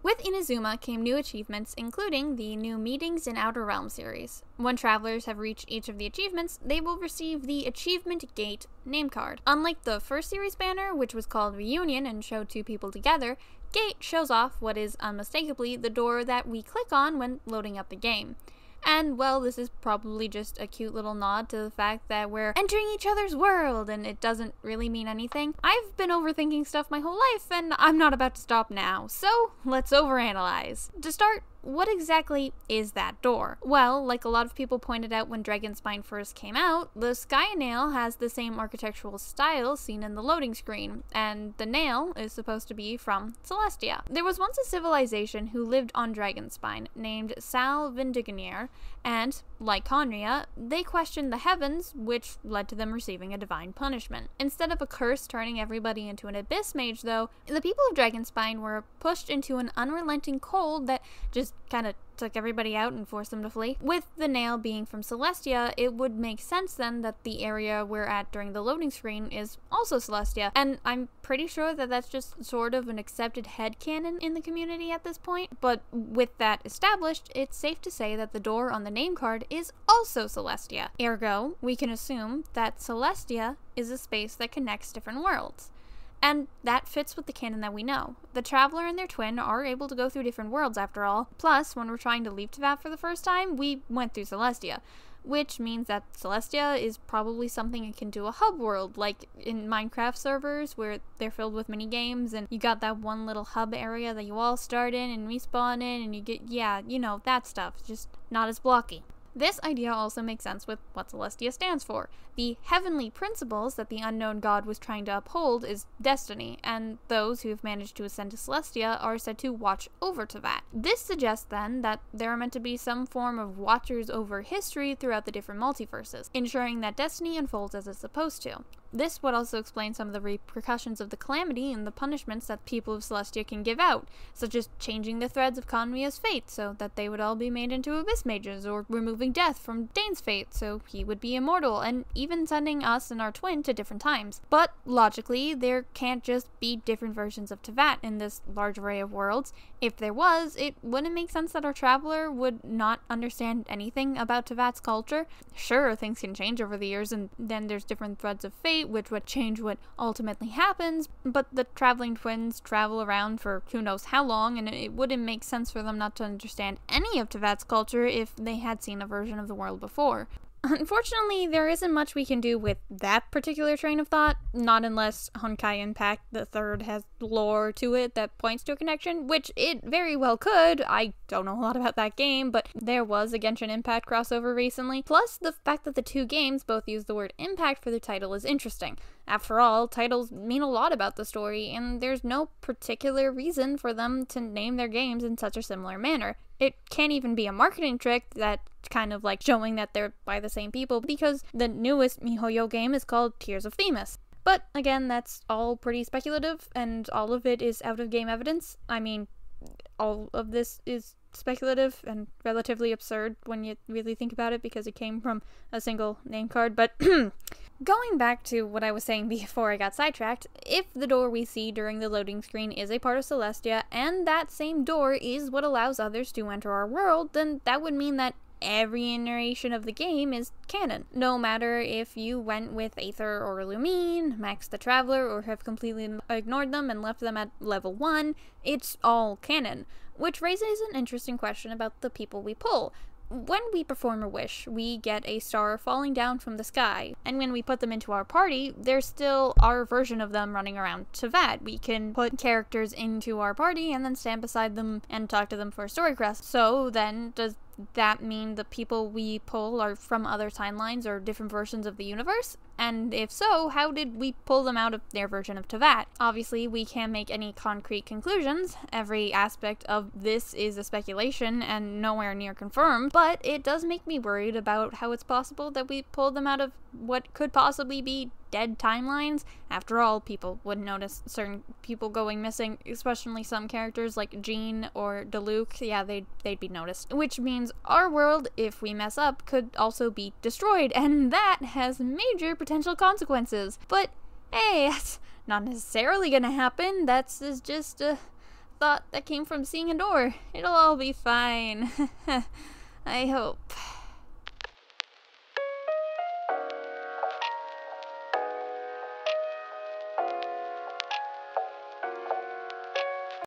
With Inazuma came new achievements, including the new Meetings in Outer Realm series. When travelers have reached each of the achievements, they will receive the Achievement Gate name card. Unlike the first series banner, which was called Reunion and showed two people together, Gate shows off what is unmistakably the door that we click on when loading up the game. And, well, this is probably just a cute little nod to the fact that we're entering each other's world, and it doesn't really mean anything. I've been overthinking stuff my whole life, and I'm not about to stop now, so let's overanalyze. To start, what exactly is that door? Well, like a lot of people pointed out when Dragonspine first came out, the Sky Nail has the same architectural style seen in the loading screen, and the nail is supposed to be from Celestia. There was once a civilization who lived on Dragonspine named Sal Vindiganier, and, like Conria, they questioned the heavens, which led to them receiving a divine punishment. Instead of a curse turning everybody into an abyss mage, though, the people of Dragonspine were pushed into an unrelenting cold that just kind of took everybody out and forced them to flee. With the nail being from Celestia, it would make sense then that the area we're at during the loading screen is also Celestia, and I'm pretty sure that that's just sort of an accepted headcanon in the community at this point, but with that established, it's safe to say that the door on the name card is also Celestia. Ergo, we can assume that Celestia is a space that connects different worlds. And that fits with the canon that we know. The Traveler and their twin are able to go through different worlds after all. Plus, when we're trying to leave Teyvat for the first time, we went through Celestia. Which means that Celestia is probably something akin to a hub world, like in Minecraft servers where they're filled with mini games and you got that one little hub area that you all start in and respawn in and you get, yeah, you know, that stuff. Just not as blocky. This idea also makes sense with what Celestia stands for. The heavenly principles that the unknown god was trying to uphold is destiny, and those who have managed to ascend to Celestia are said to watch over Teyvat. This suggests then that there are meant to be some form of watchers over history throughout the different multiverses, ensuring that destiny unfolds as it's supposed to. This would also explain some of the repercussions of the calamity and the punishments that people of Celestia can give out, such as changing the threads of Conria's fate so that they would all be made into abyss mages, or removing death from Dane's fate so he would be immortal, and even sending us and our twin to different times. But logically, there can't just be different versions of Teyvat in this large array of worlds. If there was, it wouldn't make sense that our traveler would not understand anything about Teyvat's culture. Sure, things can change over the years, and then there's different threads of fate, which would change what ultimately happens, but the traveling twins travel around for who knows how long, and it wouldn't make sense for them not to understand any of Teyvat's culture if they had seen a version of the world before. Unfortunately, there isn't much we can do with that particular train of thought, not unless Honkai Impact III has lore to it that points to a connection, which it very well could. I don't know a lot about that game, but there was a Genshin Impact crossover recently. Plus, the fact that the two games both use the word Impact for their title is interesting. After all, titles mean a lot about the story, and there's no particular reason for them to name their games in such a similar manner. It can't even be a marketing trick that kind of like showing that they're by the same people, because the newest MiHoYo game is called Tears of Themis. But again, that's all pretty speculative, and all of it is out-of-game evidence. I mean, all of this is speculative and relatively absurd when you really think about it because it came from a single name card, but going back to what I was saying before I got sidetracked, if the door we see during the loading screen is a part of Celestia, and that same door is what allows others to enter our world, then that would mean that every iteration of the game is canon. No matter if you went with Aether or Lumine, Max the Traveler, or have completely ignored them and left them at level 1, it's all canon. Which raises an interesting question about the people we pull. When we perform a wish, we get a star falling down from the sky, and when we put them into our party, there's still our version of them running around Teyvat. We can put characters into our party and then stand beside them and talk to them for a story quest. So then, does that mean the people we pull are from other timelines or different versions of the universe? And if so, how did we pull them out of their version of Teyvat? Obviously, we can't make any concrete conclusions. Every aspect of this is a speculation and nowhere near confirmed, but it does make me worried about how it's possible that we pulled them out of what could possibly be dead timelines. After all, people would notice certain people going missing, especially some characters like Jean or Diluc. Yeah, they'd be noticed. Which means our world, if we mess up, could also be destroyed, and that has major potential consequences. But hey, that's not necessarily gonna happen. That's just a thought that came from seeing a door. It'll all be fine. I hope.